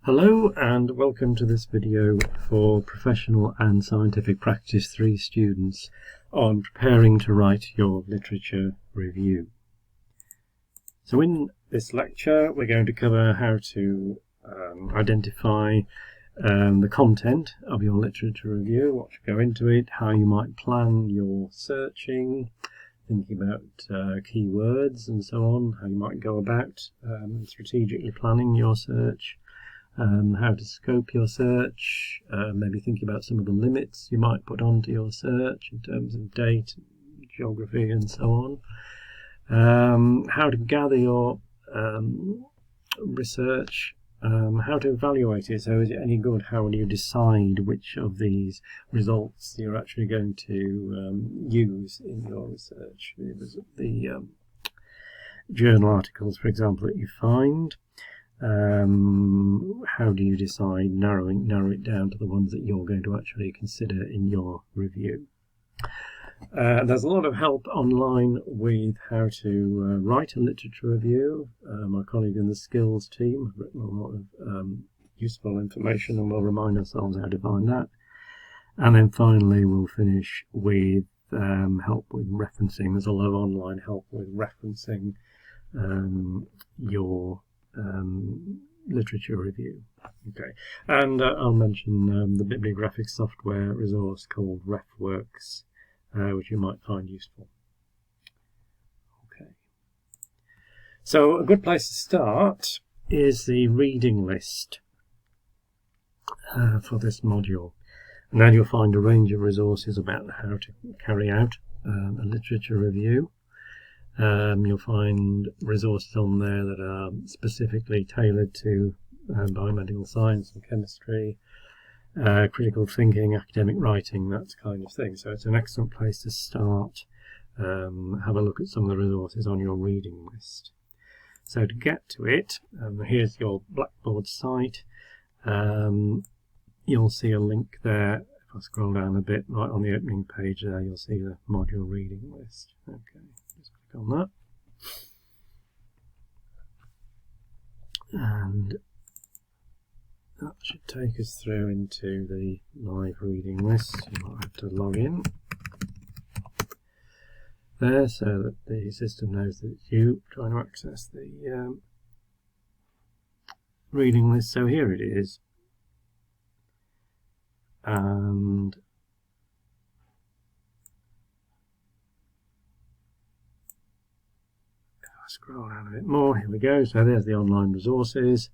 Hello and welcome to this video for Professional and Scientific Practice 3 students on preparing to write your literature review. So in this lecture we're going to cover how to identify the content of your literature review, what should go into it, how you might plan your searching, thinking about keywords and so on, how you might go about strategically planning your search, how to scope your search, maybe thinking about some of the limits you might put onto your search in terms of date, geography and so on, how to gather your research, how to evaluate it. So is it any good? How will you decide which of these results you're actually going to use in your research? The journal articles, for example, that you find. How do you decide, narrow it down to the ones that you're going to actually consider in your review? There's a lot of help online with how to write a literature review. My colleague in the skills team have written a lot of useful information, and we'll remind ourselves how to find that. And then finally we'll finish with help with referencing. There's a lot of online help with referencing your literature review. Okay, and I'll mention the bibliographic software resource called RefWorks, which you might find useful. Okay, so a good place to start is the reading list for this module, and then you'll find a range of resources about how to carry out a literature review. You'll find resources on there that are specifically tailored to biomedical science and chemistry, critical thinking, academic writing, that kind of thing. So it's an excellent place to start. Have a look at some of the resources on your reading list. So to get to it, here's your Blackboard site. You'll see a link there. If I scroll down a bit, right on the opening page there, you'll see the module reading list. Okay. On that, and that should take us through into the live reading list. You might have to log in there so that the system knows that it's you trying to access the reading list. So here it is, and scroll down a bit more, here we go. So there's the online resources.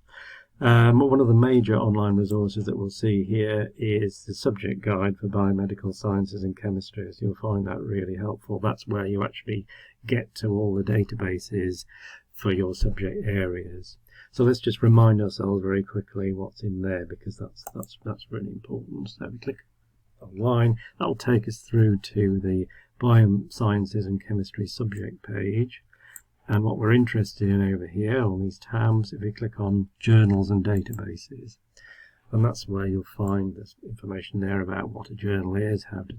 One of the major online resources that we'll see here is the subject guide for biomedical sciences and chemistry. So you'll find that really helpful. That's where you actually get to all the databases for your subject areas. So let's just remind ourselves very quickly what's in there, because that's really important. So we click online, that'll take us through to the biosciences and chemistry subject page. And what we're interested in over here, all these tabs, if we click on journals and databases, and that's where you'll find this information there about what a journal is, how to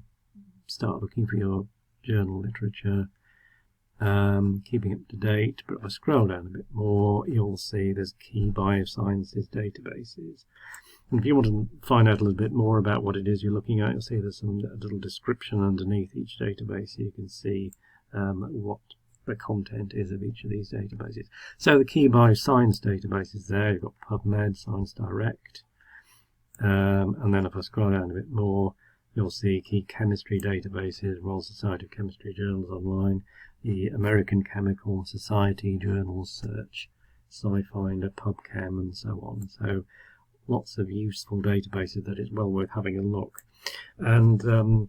start looking for your journal literature, keeping up to date. But if I scroll down a bit more, you'll see there's key biosciences databases. And if you want to find out a little bit more about what it is you're looking at, you'll see there's a little description underneath each database, so you can see what the content is of each of these databases. So the key bioscience databases there, you've got PubMed, Science Direct, and then if I scroll down a bit more, you'll see key chemistry databases, Royal Society of Chemistry Journals Online, the American Chemical Society Journals Search, SciFinder, PubChem, and so on. So lots of useful databases that it's well worth having a look. And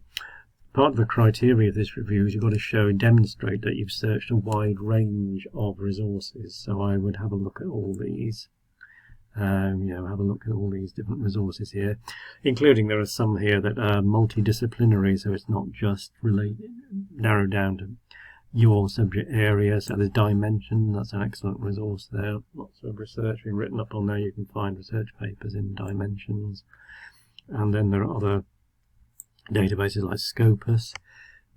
part of the criteria of this review is you've got to show and demonstrate that you've searched a wide range of resources. So I would have a look at all these, have a look at all these different resources here, including there are some here that are multidisciplinary, so it's not just narrowed down to your subject area. So there's Dimension, that's an excellent resource there. Lots of research being written up on there. You can find research papers in Dimensions. And then there are other databases like Scopus,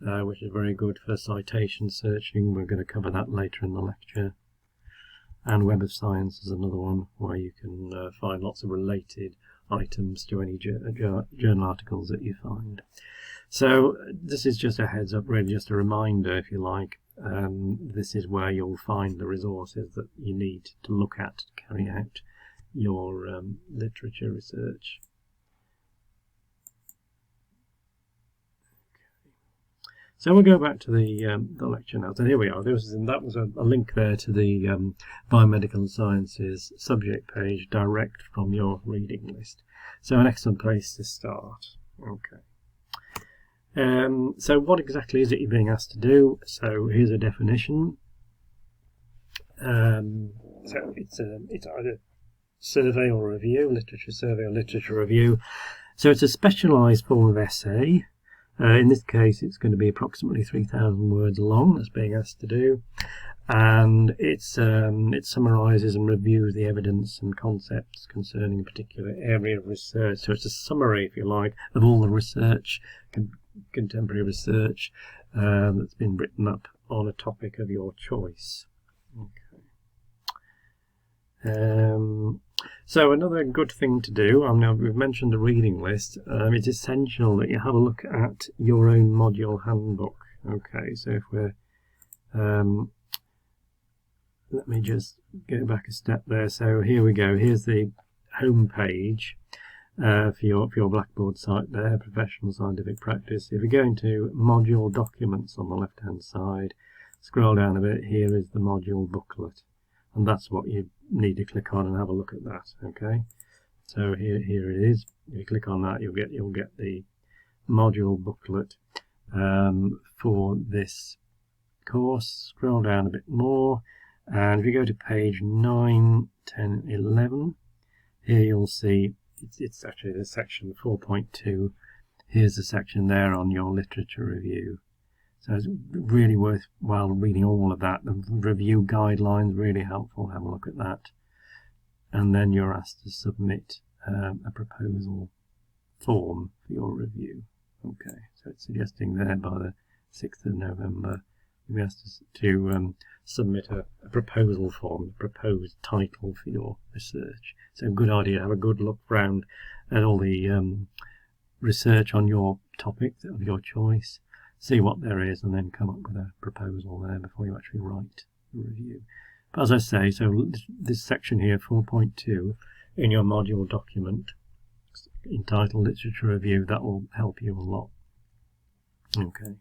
which is very good for citation searching. We're going to cover that later in the lecture. and Web of Science is another one where you can find lots of related items to any journal articles that you find. So this is just a heads up, really just a reminder, if you like. This is where you'll find the resources that you need to look at to carry out your literature research. So we'll go back to the lecture now. So here we are. That was a link there to the biomedical sciences subject page direct from your reading list. So an excellent place to start. Okay. So what exactly is it you're being asked to do? So here's a definition. So it's either survey or review, literature survey or literature review. So it's a specialised form of essay. In this case, it's going to be approximately 3,000 words long. That's being asked to do, and it summarises and reviews the evidence and concepts concerning a particular area of research. So it's a summary, if you like, of all the research, contemporary research that's been written up on a topic of your choice. Okay. So another good thing to do, now we've mentioned the reading list, it's essential that you have a look at your own module handbook. Okay, so if we're, let me just go back a step there. So here we go, here's the home page for your Blackboard site there, Professional Scientific Practice. If you go into module documents on the left hand side, scroll down a bit, here is the module booklet. And that's what you need to click on and have a look at that. Okay, so here it is. If you click on that, you'll get the module booklet for this course. Scroll down a bit more, and if you go to page 9, 10, 11, here you'll see it's actually the section 4.2. Here's the section there on your literature review. So it's really worthwhile reading all of that. The review guidelines, really helpful. Have a look at that. And then you're asked to submit a proposal form for your review. Okay, so it's suggesting there by the 6th of November, you'll be asked to submit a proposal form, a proposed title for your research. So a good idea to have a good look round at all the research on your topic of your choice. See what there is, and then come up with a proposal there before you actually write the review. But as I say, so this section here, 4.2, in your module document, entitled Literature Review, that will help you a lot. Okay.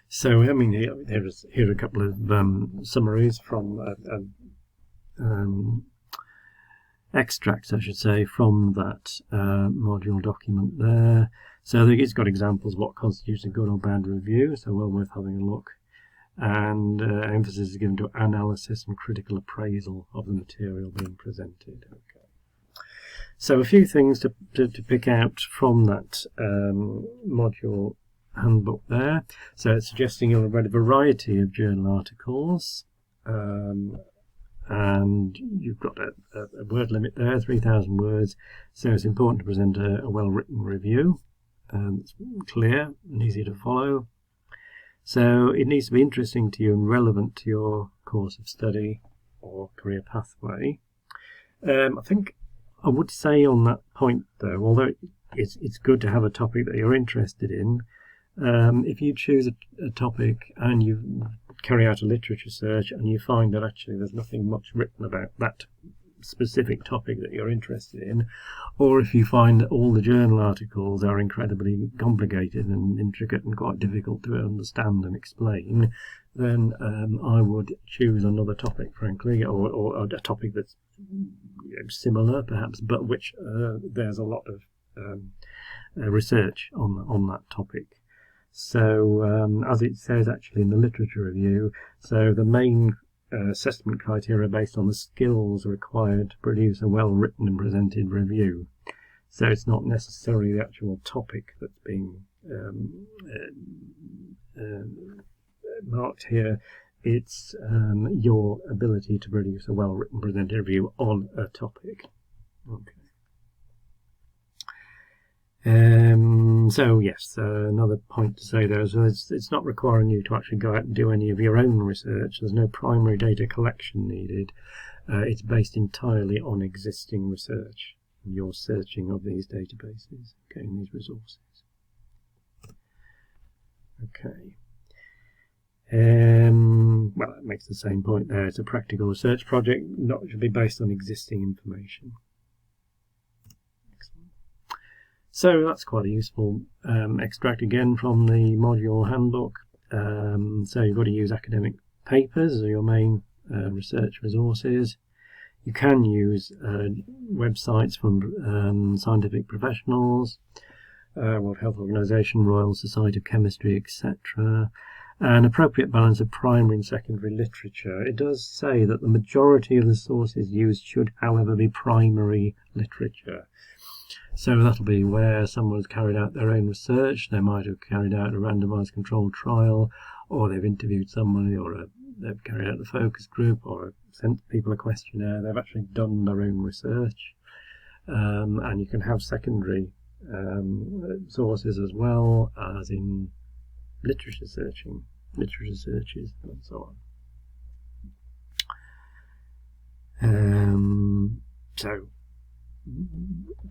So, I mean, here are a couple of summaries from extracts, I should say, from that module document there. So it's got examples of what constitutes a good or bad review, so well worth having a look. And emphasis is given to analysis and critical appraisal of the material being presented. Okay. So a few things to pick out from that module handbook there. So it's suggesting you'll read a variety of journal articles, and you've got a word limit there, 3,000 words. So it's important to present a well-written review. It's clear and easy to follow. So it needs to be interesting to you and relevant to your course of study or career pathway. I think I would say on that point, though, although it's good to have a topic that you're interested in, if you choose a topic and you carry out a literature search and you find that actually there's nothing much written about that specific topic that you're interested in, or if you find that all the journal articles are incredibly complicated and intricate and quite difficult to understand and explain, then I would choose another topic, frankly, or a topic that's similar perhaps, but which there's a lot of research on that topic. So as it says actually in the literature review, so the main assessment criteria based on the skills required to produce a well-written and presented review. So it's not necessarily the actual topic that's being marked here. It's your ability to produce a well-written presented review on a topic. Okay. So yes, another point to say there is it's not requiring you to actually go out and do any of your own research. There's no primary data collection needed. It's based entirely on existing research. Your searching of these databases, getting these resources. Okay. Well, it makes the same point there. It's a practical research project, not should be based on existing information. Excellent. So that's quite a useful extract again from the module handbook. So you've got to use academic papers as your main research resources. You can use websites from scientific professionals, World Health Organization, Royal Society of Chemistry, etc. An appropriate balance of primary and secondary literature. It does say that the majority of the sources used should, however, be primary literature. So that'll be where someone's carried out their own research. They might have carried out a randomized controlled trial, or they've interviewed somebody, or they've carried out a focus group, or sent people a questionnaire. They've actually done their own research. And you can have secondary sources as well, as in literature searches, and so on. So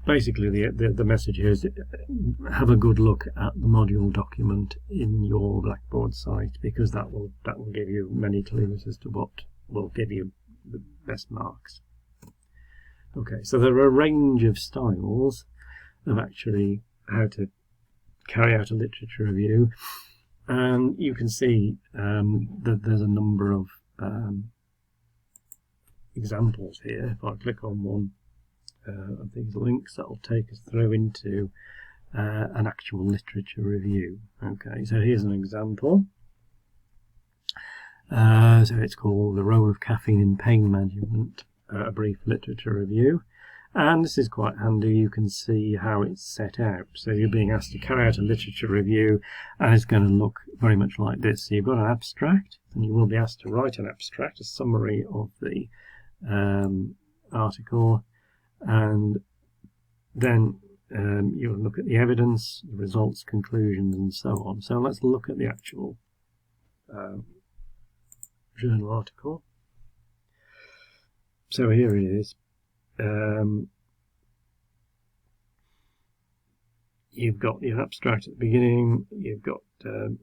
basically the message here is have a good look at the module document in your Blackboard site, because that will give you many clues as to what will give you the best marks. Okay, so there are a range of styles of actually how to carry out a literature review, and you can see that there's a number of examples here. If I click on one of these links, that will take us through into an actual literature review. Okay, so here's an example. So it's called The Role of Caffeine in Pain Management, a brief literature review. And this is quite handy. You can see how it's set out. So you're being asked to carry out a literature review, and it's going to look very much like this. So you've got an abstract, and you will be asked to write an abstract, a summary of the article, and then you'll look at the evidence, the results, conclusions, and so on. So let's look at the actual journal article. So here it is. You've got your abstract at the beginning, you've got the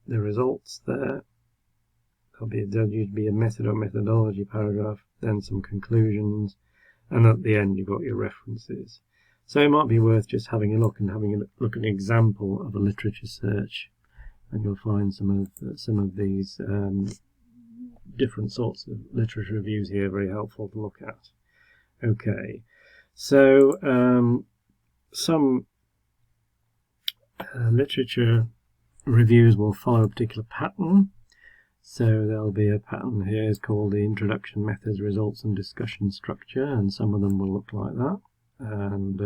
results there. There'll usually be a method or methodology paragraph, then some conclusions, and at the end you've got your references. So it might be worth just having a look at an example of a literature search, and you'll find some of these different sorts of literature reviews here very helpful to look at. Okay, so some literature reviews will follow a particular pattern. So there'll be a pattern here. It's called the Introduction, Methods, Results and Discussion Structure, and some of them will look like that. And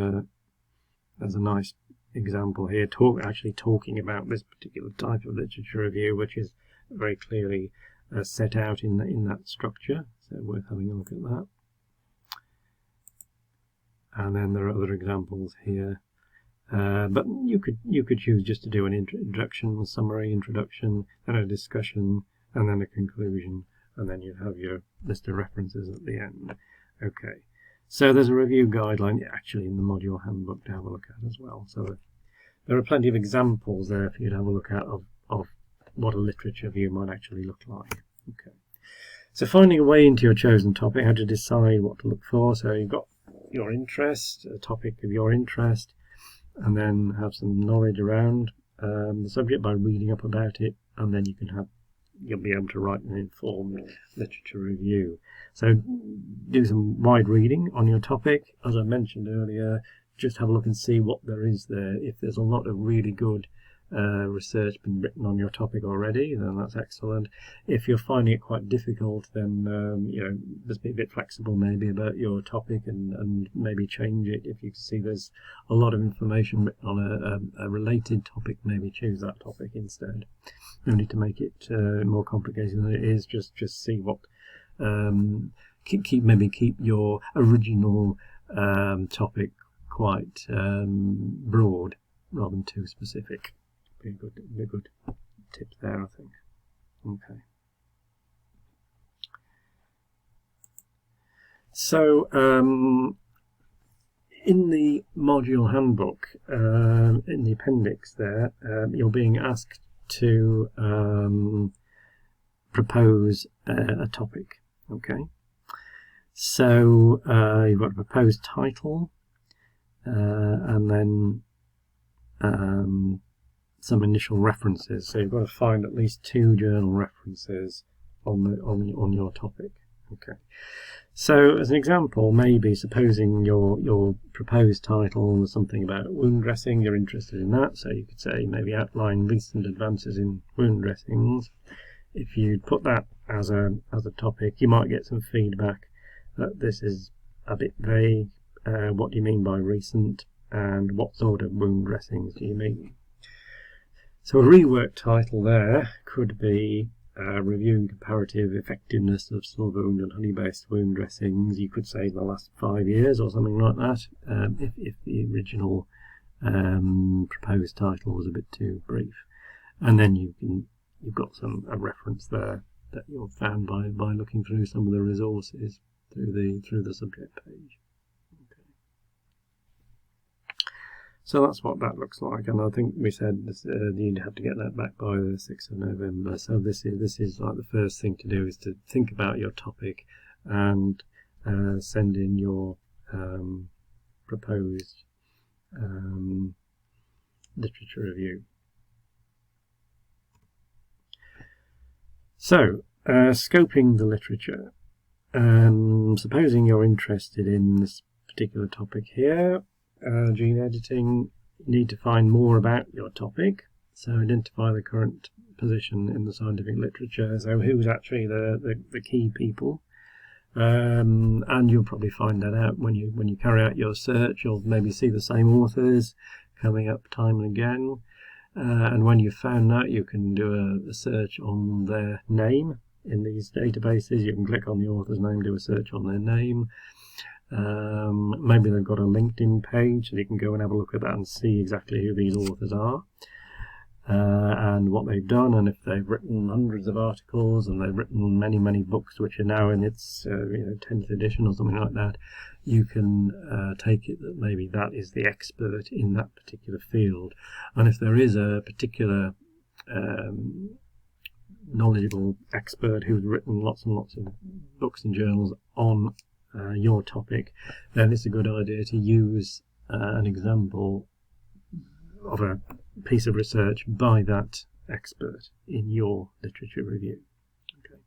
there's a nice example here actually talking about this particular type of literature review, which is very clearly set out in that structure, so worth having a look at that. And then there are other examples here, but you could choose just to do an introduction, a summary, introduction, then a discussion, and then a conclusion, and then you have your list of references at the end. Okay, so there's a review guideline actually in the module handbook to have a look at as well. So there are plenty of examples there for you to have a look at of what a literature review might actually look like. Okay, so finding a way into your chosen topic, how to decide what to look for. So you've got your interest, a topic of your interest, and then have some knowledge around the subject by reading up about it, and then you'll be able to write an informed literature review. So do some wide reading on your topic. As I mentioned earlier, just have a look and see what there is there. If there's a lot of really good research been written on your topic already, then that's excellent. If you're finding it quite difficult, then just be a bit flexible maybe about your topic and maybe change it. If you see there's a lot of information written on a related topic, maybe choose that topic instead. No need to make it more complicated than it is. Just see what keep your original topic quite broad rather than too specific. Be a good tip there, I think. Okay. So in the module handbook, in the appendix there, you're being asked to propose a topic. Okay. So you've got a proposed title, and then some initial references. So you've got to find at least 2 journal references on your topic. Okay. So as an example, maybe supposing your proposed title was something about wound dressing, you're interested in that, so you could say maybe outline recent advances in wound dressings. If you put that as a topic, you might get some feedback that this is a bit vague. What do you mean by recent, and what sort of wound dressings do you mean? So a rework title there could be reviewing comparative effectiveness of silver wound and honey-based wound dressings. You could say in the last 5 years or something like that, if the original proposed title was a bit too brief. And then you've got a reference there that you'll found by looking through some of the resources through the subject page. Okay. So that's what that looks like, and I think we said this, you'd have to get that back by the 6th of November. So this is like the first thing to do, is to think about your topic and send in your proposed literature review. So scoping the literature. Supposing you're interested in this particular topic here, gene editing, you need to find more about your topic. So identify the current position in the scientific literature. So who's actually the key people, and you'll probably find that out when you carry out your search. You'll maybe see the same authors coming up time and again, and when you've found that, you can do a search on their name in these databases. You can click on the author's name, do a search on their name. Maybe they've got a LinkedIn page, so you can go and have a look at that and see exactly who these authors are, and what they've done, and if they've written hundreds of articles and they've written many books which are now in its 10th edition or something like that. You can take it that maybe that is the expert in that particular field, and if there is a particular knowledgeable expert who's written lots and lots of books and journals on your topic, then it's a good idea to use an example of a piece of research by that expert in your literature review. Okay.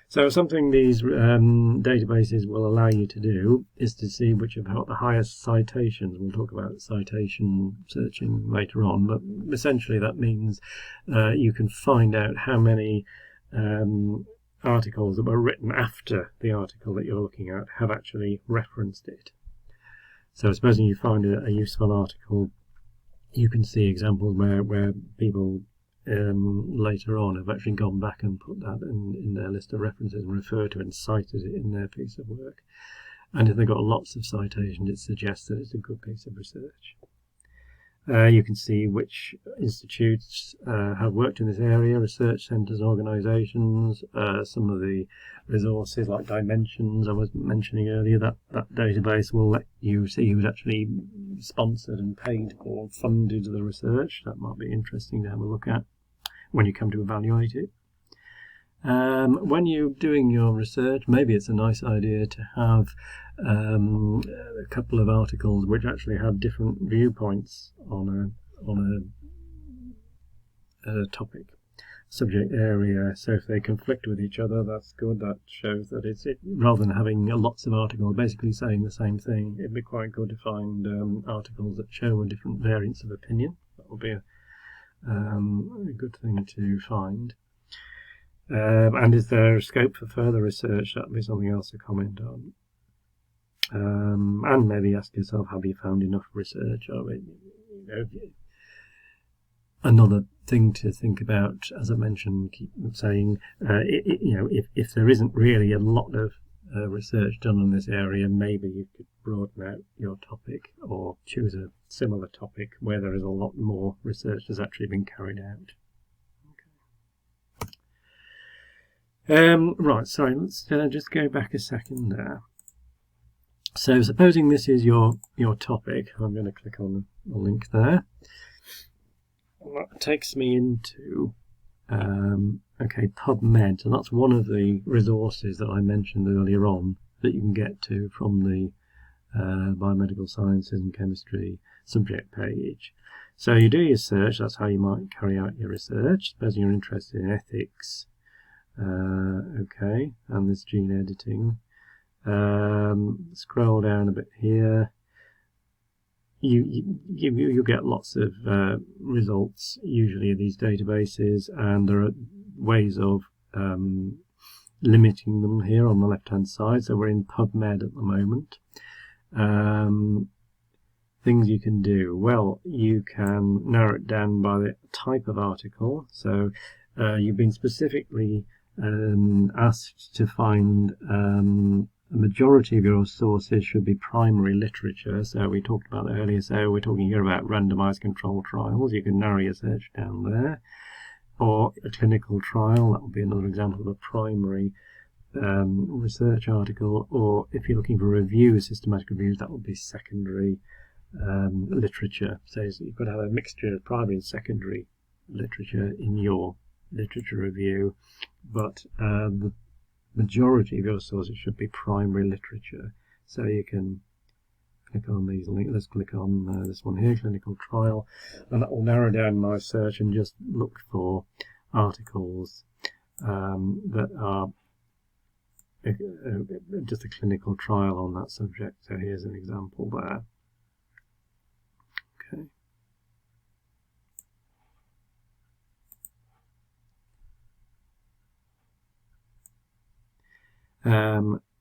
So something these databases will allow you to do is to see which have got the highest citations. We'll talk about citation searching later on, but essentially that means you can find out how many articles that were written after the article that you're looking at have actually referenced it. So supposing you find a useful article, you can see examples where people later on have actually gone back and put that in their list of references and referred to and cited it in their piece of work. And if they've got lots of citations, it suggests that it's a good piece of research. You can see which institutes have worked in this area, research centres, organisations, some of the resources like Dimensions I was mentioning earlier. That database will let you see who's actually sponsored and paid or funded the research. That might be interesting to have a look at when you come to evaluate it. When you're doing your research, maybe it's a nice idea to have a couple of articles which actually have different viewpoints on a topic, subject area. So if they conflict with each other, that's good. That shows that rather than having lots of articles basically saying the same thing, it'd be quite good to find articles that show a different variance of opinion. That would be a good thing to find. And is there scope for further research? That would be something else to comment on. And maybe ask yourself, have you found enough research? Another thing to think about, as I mentioned, keep saying, if there isn't really a lot of research done in this area, maybe you could broaden out your topic or choose a similar topic where there is a lot more research that's actually been carried out. Right, sorry, let's just go back a second there. So supposing this is your topic, I'm going to click on the link there. That takes me into okay, PubMed, and that's one of the resources that I mentioned earlier on that you can get to from the biomedical sciences and chemistry subject page. So you do your search, that's how you might carry out your research. Suppose you're interested in ethics, okay, and this gene editing. Scroll down a bit here. You get lots of results usually in these databases, and there are ways of limiting them here on the left hand side. So we're in PubMed at the moment. Things you can do, well, you can narrow it down by the type of article. So you've been specifically asked to find the majority of your sources should be primary literature. So we talked about that earlier. So we're talking here about randomized controlled trials. You can narrow your search down there. Or a clinical trial, that would be another example of a primary research article. Or if you're looking for reviews, systematic reviews, that would be secondary literature. So you've got to have a mixture of primary and secondary literature in your literature review. But the majority of your sources should be primary literature. So you can click on these links. Let's click on this one here, clinical trial, and that will narrow down my search and just look for articles that are just a clinical trial on that subject. So here's an example there. Okay.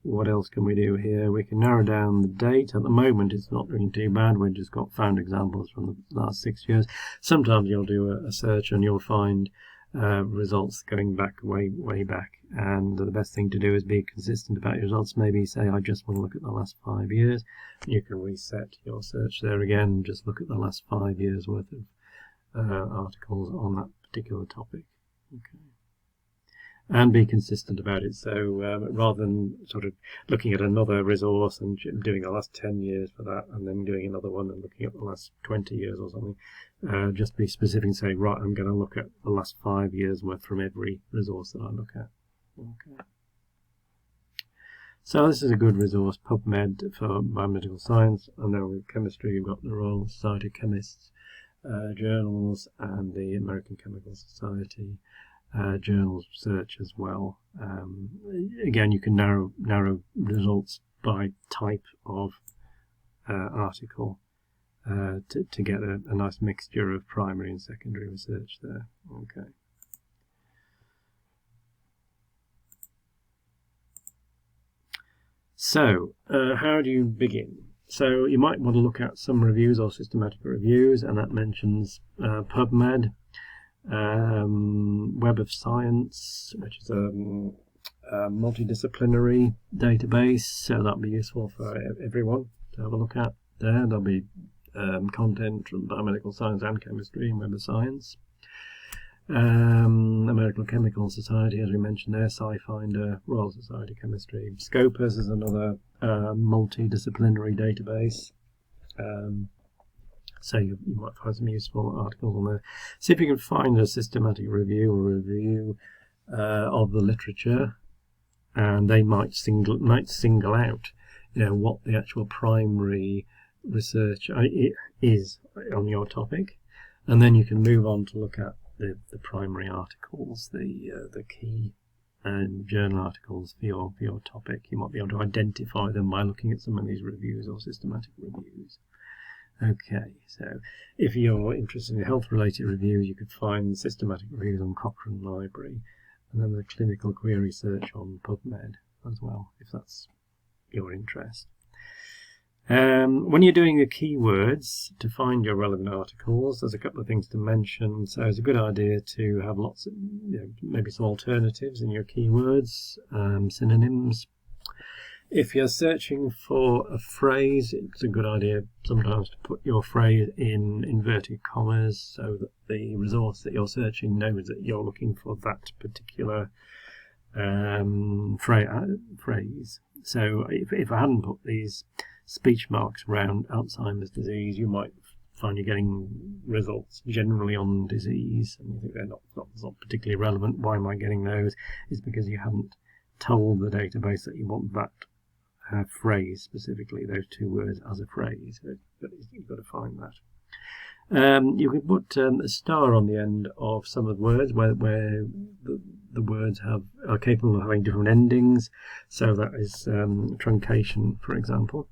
What else can we do here? We can narrow down the date. At the moment it's not looking too bad. We've just got found examples from the last 6 years. Sometimes you'll do a search and you'll find results going back way back, and the best thing to do is be consistent about your results. Maybe say I just want to look at the last 5 years. You can reset your search there again and just look at the last 5 years worth of articles on that particular topic. Okay. And be consistent about it. So rather than sort of looking at another resource and doing the last 10 years for that and then doing another one and looking at the last 20 years or something, just be specific and say, right, I'm going to look at the last 5 years worth from every resource that I look at. Okay. So this is a good resource, PubMed for biomedical science. And now with chemistry, you've got the Royal Society of Chemists journals and the American Chemical Society journals search as well. Again, you can narrow results by type of article to get a nice mixture of primary and secondary research there. Okay. So, how do you begin? So you might want to look at some reviews or systematic reviews, and that mentions PubMed. Web of Science, which is a multidisciplinary database, so that'll be useful for everyone to have a look at there. There'll be content from biomedical science and chemistry in Web of Science. American Chemical Society, as we mentioned there, SciFinder, Royal Society of Chemistry. Scopus is another multidisciplinary database. So you might find some useful articles on there. See if you can find a systematic review or review of the literature, and they might single out, what the actual primary research is on your topic, and then you can move on to look at the primary articles, the key journal articles for your topic. You might be able to identify them by looking at some of these reviews or systematic reviews. Okay, so if you're interested in health-related reviews, you could find systematic reviews on Cochrane Library, and then the clinical query search on PubMed as well, if that's your interest. When you're doing the keywords to find your relevant articles, there's a couple of things to mention. So it's a good idea to have lots of, maybe some alternatives in your keywords, synonyms. If you're searching for a phrase, it's a good idea sometimes to put your phrase in inverted commas so that the resource that you're searching knows that you're looking for that particular phrase. So if I hadn't put these speech marks around Alzheimer's disease, you might find you're getting results generally on disease, and you think they're not particularly relevant. Why am I getting those? It's because you haven't told the database that you want that phrase specifically, those two words as a phrase. But you've got to find that. You can put a star on the end of some of the words where the words are capable of having different endings. So that is truncation, for example.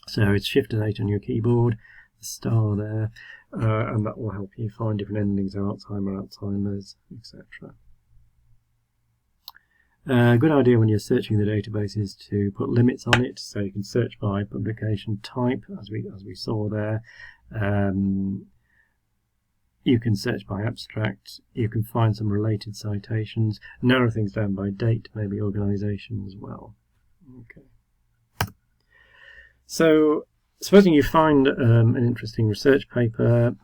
So it's Shift and 8 on your keyboard, the star there, and that will help you find different endings of Alzheimer's, etc. A good idea when you're searching the database is to put limits on it, so you can search by publication type, as we saw there. You can search by abstract. You can find some related citations. Narrow things down by date, maybe organisation as well. Okay. So, supposing you find an interesting research paper.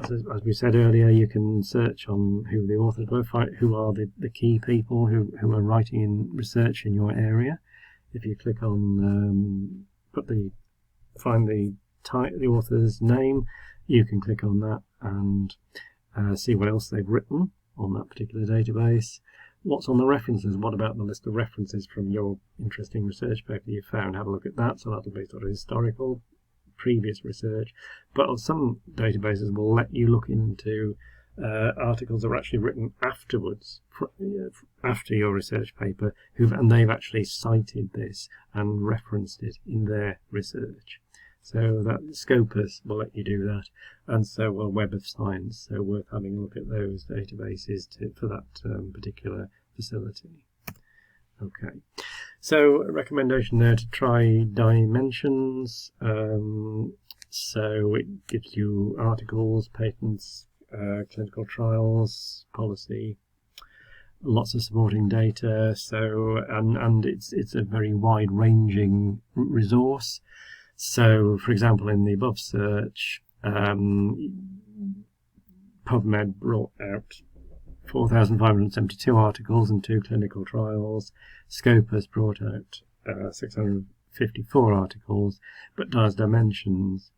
As we said earlier, you can search on who the authors were, who are the key people who are writing in research in your area. If you click on find the author's name, you can click on that and see what else they've written on that particular database. What's on the references? What about the list of references from your interesting research paper you found? Have a look at that. So that'll be sort of historical, previous research, but some databases will let you look into articles that are actually written afterwards, after your research paper, and they've actually cited this and referenced it in their research. So that Scopus will let you do that, and so will Web of Science. So worth having a look at those databases for that particular facility. Okay, so a recommendation there to try dimensions. So it gives you articles, patents, clinical trials, policy, lots of supporting data. So and it's a very wide-ranging resource. So, for example, in the above search, PubMed brought out 4,572 articles and 2 clinical trials. Scopus brought out 654 articles, but DARS Dimensions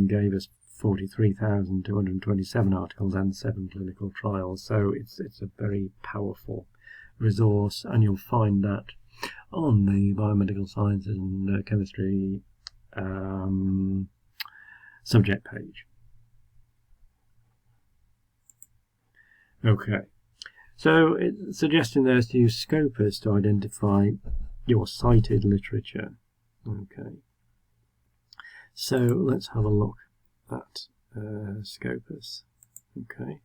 gave us 43,227 articles and 7 clinical trials. So it's a very powerful resource, and you'll find that on the biomedical sciences and chemistry subject page. Okay, so it's suggesting there is to use Scopus to identify your cited literature. Okay, so let's have a look at Scopus. Okay,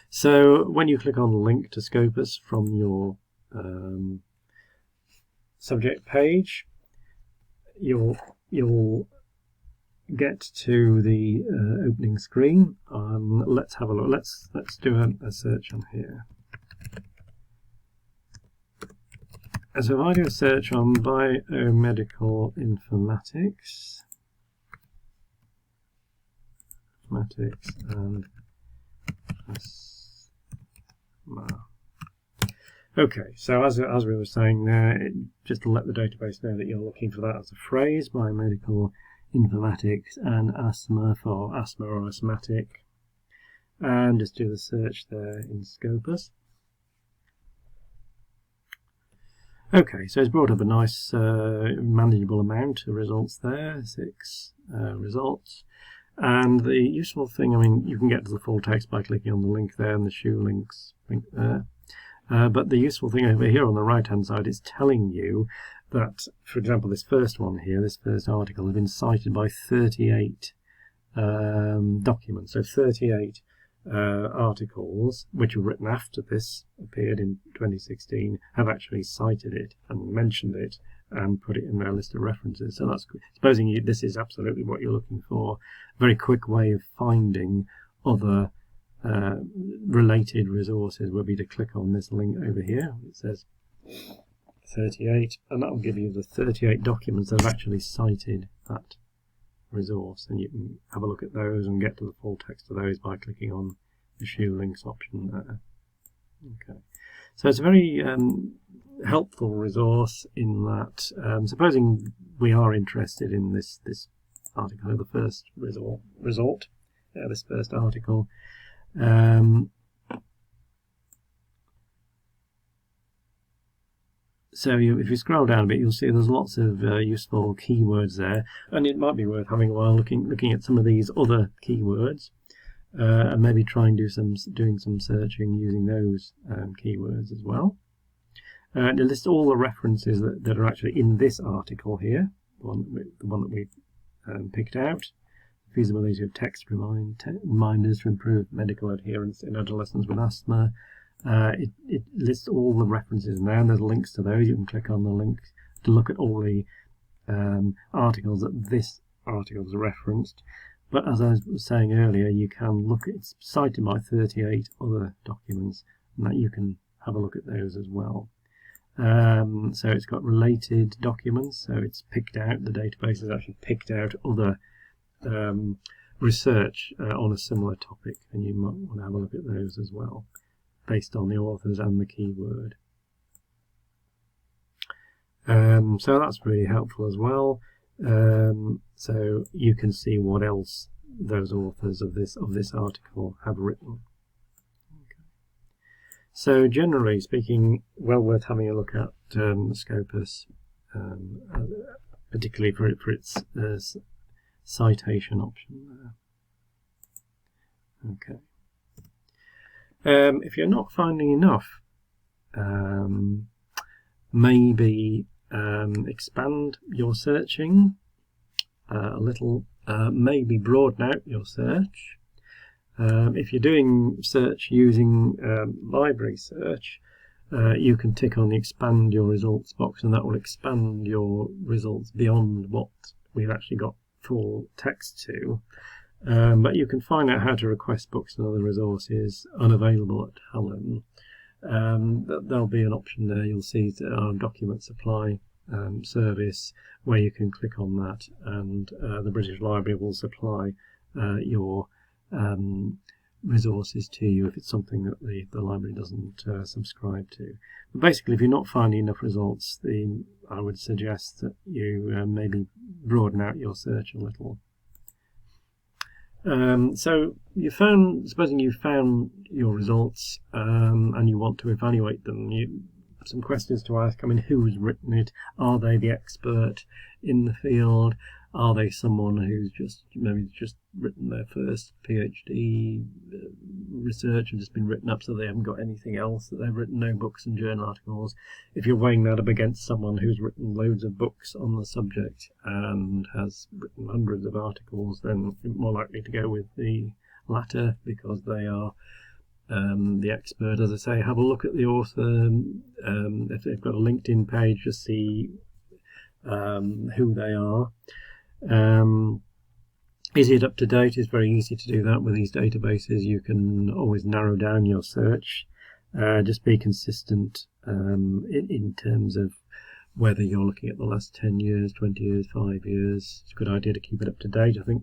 so when you click on the link to Scopus from your subject page, you'll get to the opening screen. Let's have a look. Let's do a search on here. So if I do a search on biomedical informatics, and asthma. Okay, so as we were saying there, just to let the database know that you're looking for that as a phrase, biomedical informatics and asthma for asthma or asthmatic, and just do the search there in Scopus. Okay, so it's brought up a nice manageable amount of results there, 6 results. And the useful thing, I mean, you can get to the full text by clicking on the link there and the shoe links link there. But the useful thing over here on the right hand side is telling you that, for example, this first one here, this first article has been cited by 38 documents. So 38 articles which were written after this appeared in 2016 have actually cited it and mentioned it and put it in their list of references. So that's supposing this is absolutely what you're looking for. A very quick way of finding other related resources would be to click on this link over here. It says 38, and that will give you the 38 documents that have actually cited that resource, and you can have a look at those and get to the full text of those by clicking on the shoe links option there. Okay, so it's a very helpful resource in that, supposing we are interested in this article, the first resort, this first article. So if you scroll down a bit, you'll see there's lots of useful keywords there, and it might be worth having a while looking at some of these other keywords, and maybe try and doing some searching using those keywords as well. It lists all the references that are actually in this article here, the one that we picked out. Feasibility of text reminders to improve medical adherence in adolescents with asthma. It lists all the references in there, and there's links to those. You can click on the links to look at all the articles that this article is referenced. But as I was saying earlier, you can look at, it's cited by 38 other documents, and that you can have a look at those as well. So it's got related documents, so it's picked out, the database has actually picked out other research on a similar topic, and you might want to have a look at those as well, based on the authors and the keyword. So that's really helpful as well. So you can see what else those authors of this article have written. Okay. So generally speaking, well worth having a look at Scopus, particularly for its citation option there. Okay. If you're not finding enough, maybe expand your searching a little, maybe broaden out your search. If you're doing search using library search, you can tick on the expand your results box, and that will expand your results beyond what we've actually got full text to. But you can find out how to request books and other resources unavailable at Hallam. There'll be an option there, you'll see our document supply service, where you can click on that, and the British Library will supply your resources to you if it's something that the library doesn't subscribe to. But basically, if you're not finding enough results, I would suggest that you maybe broaden out your search a little. So supposing you found your results and you want to evaluate them, some questions to ask. I mean, who's written it? Are they the expert in the field? Are they someone who's maybe just written their first PhD research and just been written up, so they haven't got anything else that they've written, no books and journal articles? If you're weighing that up against someone who's written loads of books on the subject and has written hundreds of articles, then you're more likely to go with the latter, because they are the expert. As I say, have a look at the author. If they've got a LinkedIn page, just see who they are. Is it up to date? It's very easy to do that with these databases. You can always narrow down your search. Just be consistent in terms of whether you're looking at the last 10 years, 20 years, 5 years. It's a good idea to keep it up to date. I think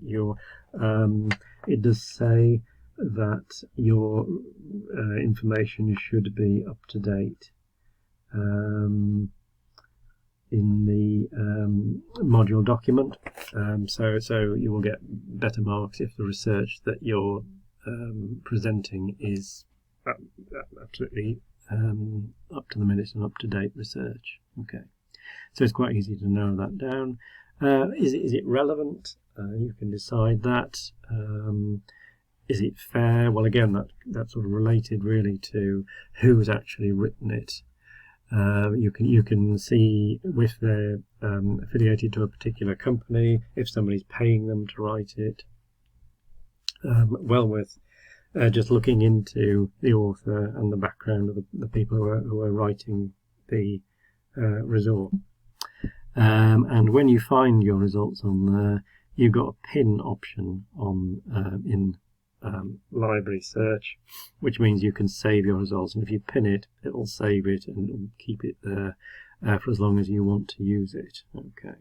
it does say that your information should be up to date in the module document, so you will get better marks if the research that you're presenting is absolutely up to the minute and up to date research. Okay, so it's quite easy to narrow that down. Is it relevant? You can decide that. Is it fair? Well, again, that's sort of related really to who's actually written it. You can see if they're affiliated to a particular company, if somebody's paying them to write it. Well worth just looking into the author and the background of the people who are writing the result. And when you find your results on there, you've got a pin option on in library search, which means you can save your results, and if you pin it, it'll save it and keep it there. for as long as you want to use it. Okay.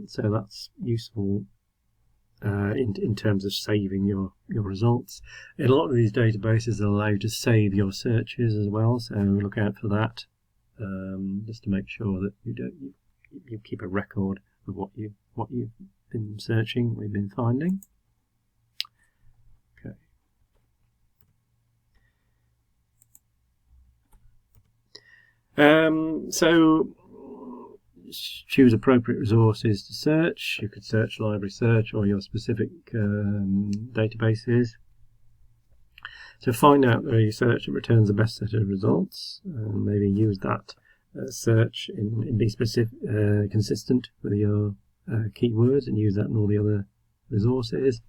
So that's useful in terms of saving your results. In a lot of these databases, they'll allow you to save your searches as well, so look out for that, just to make sure that you keep a record of what you've been searching, what you've been finding. Okay. So choose appropriate resources to search. You could search library search or your specific databases. So find out the search that returns the best set of results, and maybe use that search and be specific, consistent with your keywords, and use that in all the other resources.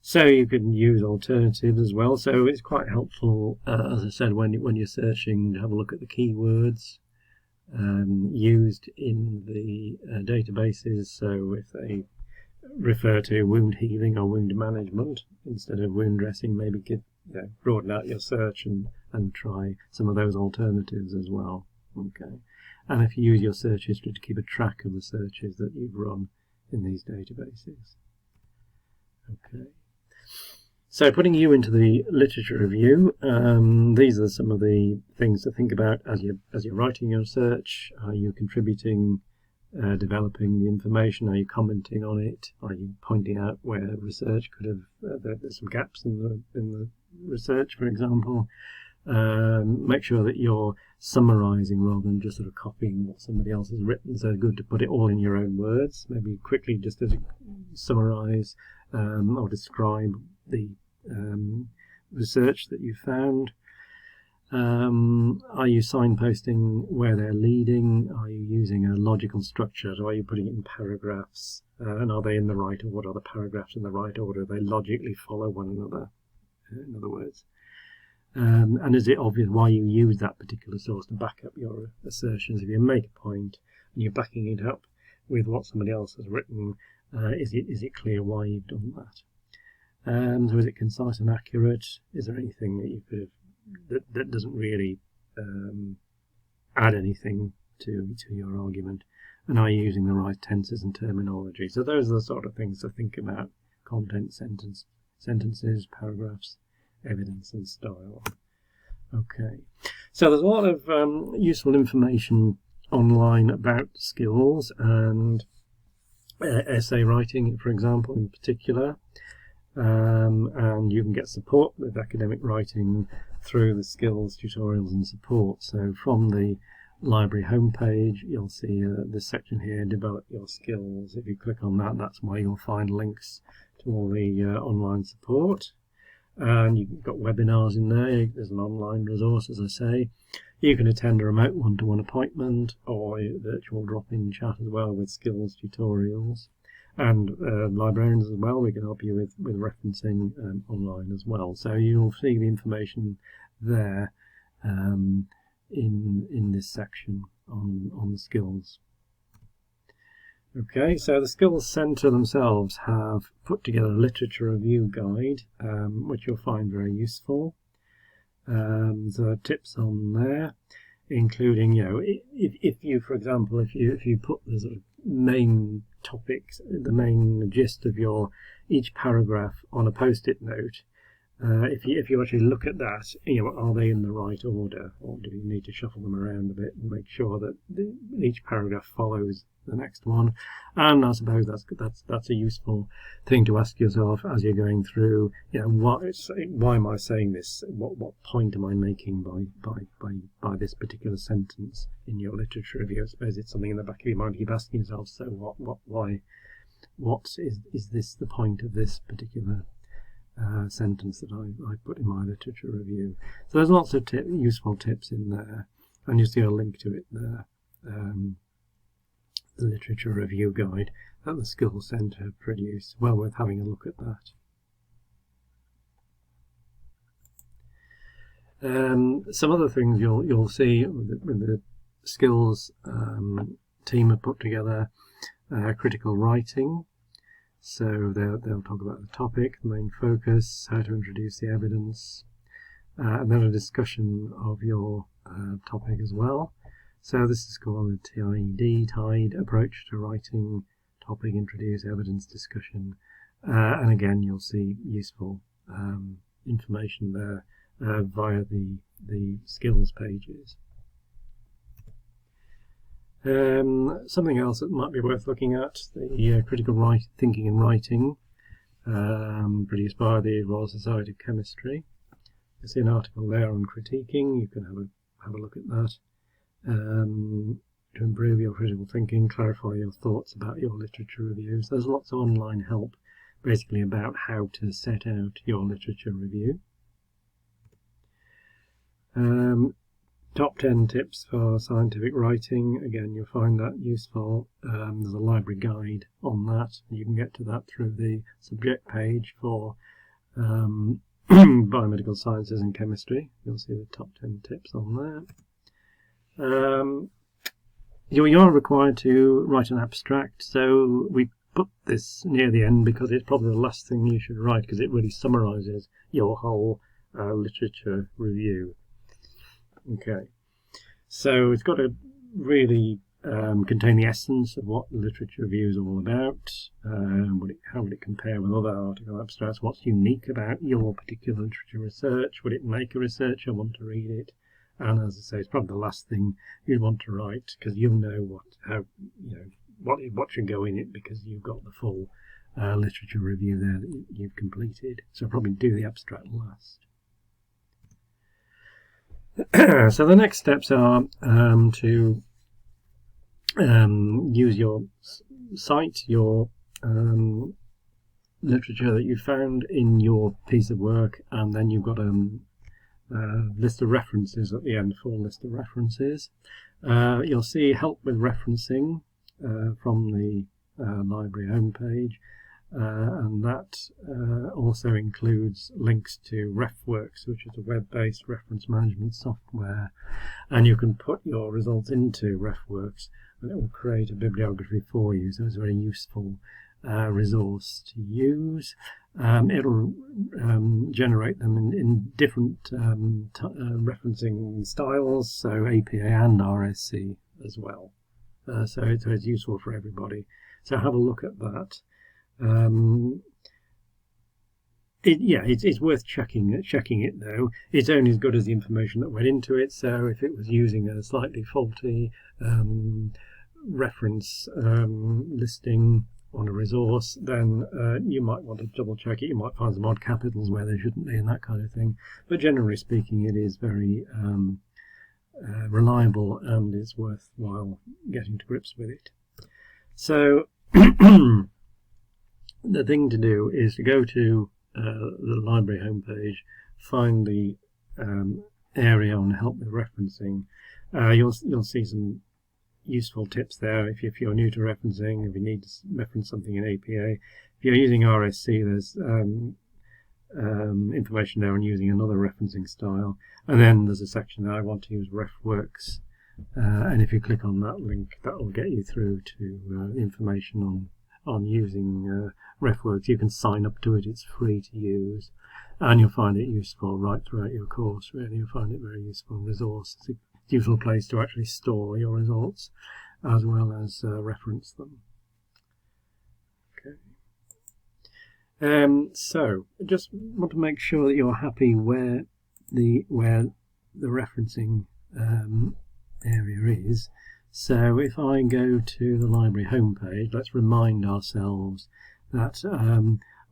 So you can use alternatives as well. So it's quite helpful, as I said, when you're searching, to have a look at the keywords used in the databases. So if they refer to wound healing or wound management instead of wound dressing, maybe broaden out your search and try some of those alternatives as well. Okay, and if you use your search history to keep a track of the searches that you've run in these databases. Okay. So putting you into the literature review, these are some of the things to think about as you're writing your search. Are you contributing, developing the information? Are you commenting on it? Are you pointing out where research could have there's some gaps in the research, for example? Make sure that you're summarising rather than just sort of copying what somebody else has written. So good to put it all in your own words. Maybe quickly just to summarise or describe the research that you found. Are you signposting where they're leading? Are you using a logical structure? So are you putting it in paragraphs? And are they in the right order? Are the paragraphs in the right order? They logically follow one another, in other words. And is it obvious why you use that particular source to back up your assertions? If you make a point and you're backing it up with what somebody else has written, is it clear why you've done that? So is it concise and accurate? Is there anything that you could have that doesn't really add anything to your argument? And are you using the right tenses and terminology? So those are the sort of things to think about: content, sentences, paragraphs, evidence, and style. Okay, so there's a lot of useful information online about skills and essay writing, for example, in particular. And you can get support with academic writing through the skills tutorials and support. So from the library homepage, you'll see this section here, develop your skills. If you click on that, that's where you'll find links to all the online support. And you've got webinars in there. There's an online resource, as I say. You can attend a remote one-to-one appointment or a virtual drop-in chat as well with skills tutorials. And librarians as well, we can help you with referencing online as well. So you'll see the information there in this section on skills. Okay, so the Skills Centre themselves have put together a literature review guide, which you'll find very useful. So tips on there, including, if you, for example, if you put the sort of main topics, the main gist of each paragraph on a post-it note, if you actually look at that, are they in the right order, or do you need to shuffle them around a bit and make sure that each paragraph follows the next one? And I suppose that's a useful thing to ask yourself as you're going through. Why am I saying this? What point am I making by this particular sentence in your literature review? I suppose it's something in the back of your mind you keep asking yourself. So what is this the point of this particular sentence that I put in my literature review? So there's lots of useful tips in there, and you'll see a link to it there. The literature review guide that the Skills Centre produced. Well worth having a look at that. Some other things you'll see with the skills team have put together critical writing. So they'll talk about the topic, the main focus, how to introduce the evidence, and then a discussion of your topic as well. So this is called the TID approach to writing, topic, introduce, evidence, discussion, and again you'll see useful information there via the skills pages. Something else that might be worth looking at, the critical thinking and writing, produced by the Royal Society of Chemistry. There's an article there on critiquing. You can have a look at that. To improve your critical thinking, clarify your thoughts about your literature reviews. There's lots of online help basically about how to set out your literature review. Top 10 tips for scientific writing. Again, you'll find that useful. There's a library guide on that. You can get to that through the subject page for biomedical sciences and chemistry. You'll see the top 10 tips on there. You're required to write an abstract, so we put this near the end because it's probably the last thing you should write, because it really summarises your whole literature review. Okay, so it's got to really contain the essence of what the literature review is all about. How would it compare with other article abstracts? What's unique about your particular literature research? Would it make a researcher want to read it? And as I say, it's probably the last thing you'd want to write, because you'll know what should go in it, because you've got the full literature review there that you've completed. So probably do the abstract last. So the next steps are to cite your literature that you found in your piece of work, and then you've got list of references at the end, full list of references. You'll see help with referencing from the library homepage, and that also includes links to RefWorks, which is a web-based reference management software, and you can put your results into RefWorks and it will create a bibliography for you, so it's a very useful resource to use. It'll generate them in different referencing styles, so APA and RSC as well. So it's useful for everybody. So have a look at that. It's worth checking it though. It's only as good as the information that went into it. So if it was using a slightly faulty reference listing on a resource, then you might want to double check it. You might find some odd capitals where they shouldn't be and that kind of thing. But generally speaking, it is very reliable, and it's worthwhile getting to grips with it. So the thing to do is to go to the library homepage, find the area on help with referencing. You'll see some useful tips there if you're new to referencing, if you need to reference something in APA. If you're using RSC, there's information there on using another referencing style, and then there's a section there, I want to use RefWorks, and if you click on that link, that will get you through to information on using RefWorks. You can sign up to it, it's free to use, and you'll find it useful right throughout your course. Really, you'll find it a very useful resource. It's a useful place to actually store your results as well as reference them. Okay. So just want to make sure that you're happy where the referencing area is. So if I go to the library homepage, let's remind ourselves that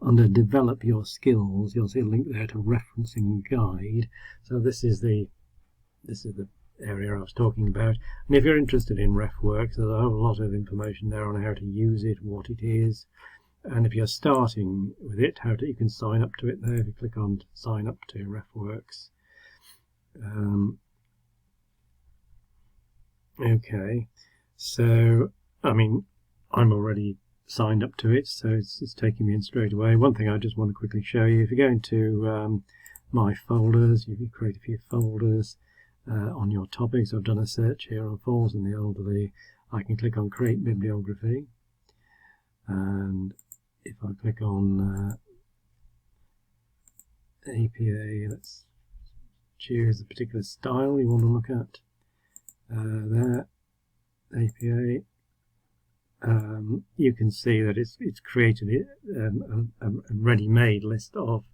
under Develop Your Skills, you'll see a link there to Referencing Guide. So this is the area I was talking about. And if you're interested in RefWorks, there's a whole lot of information there on how to use it, what it is, and if you're starting with it, you can sign up to it there. If you click on Sign Up to RefWorks. Okay, so I mean, I'm already signed up to it, so it's taking me in straight away. One thing I just want to quickly show you, if you go into my folders, you can create a few folders on your topics. I've done a search here on falls in the elderly. I can click on Create Bibliography, and if I click on APA, let's choose a particular style you want to look at. There, APA. You can see that it's created a ready-made list of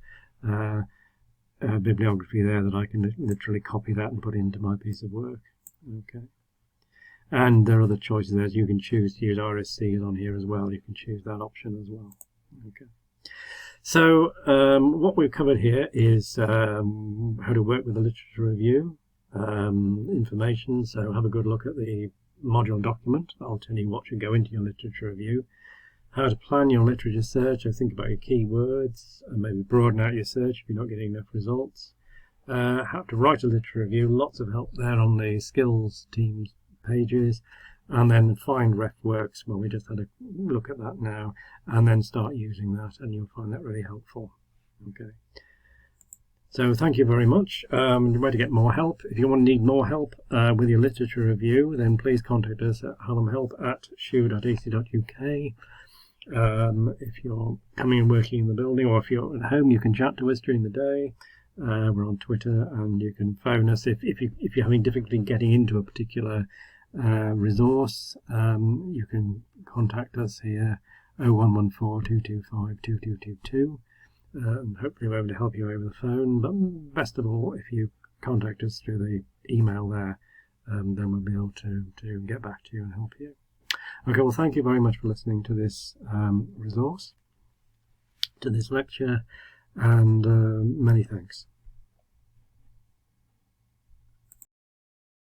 bibliography there that I can literally copy that and put into my piece of work. Okay. And there are other choices there. You can choose to use RSCs on here as well. You can choose that option as well. Okay. So what we've covered here is how to work with the literature review information. So have a good look at the module document. I'll tell you what should go into your literature review. How to plan your literature search. So think about your keywords and maybe broaden out your search if you're not getting enough results. How to write a literature review. Lots of help there on the skills teams pages. And then find RefWorks. Well, we just had a look at that now, and then start using that, and you'll find that really helpful. Okay. So thank you very much. You're ready to get more help. If you need more help with your literature review, then please contact us at hallamhelp@shu.ac.uk. If you're coming and working in the building, or if you're at home, you can chat to us during the day. We're on Twitter, and you can phone us if you're having difficulty getting into a particular resource. You can contact us here, 0114 225 2222. Hopefully we're able to help you over the phone, but best of all, if you contact us through the email there, then we'll be able to get back to you and help you. Okay, well, thank you very much for listening to this resource, to this lecture, and many thanks.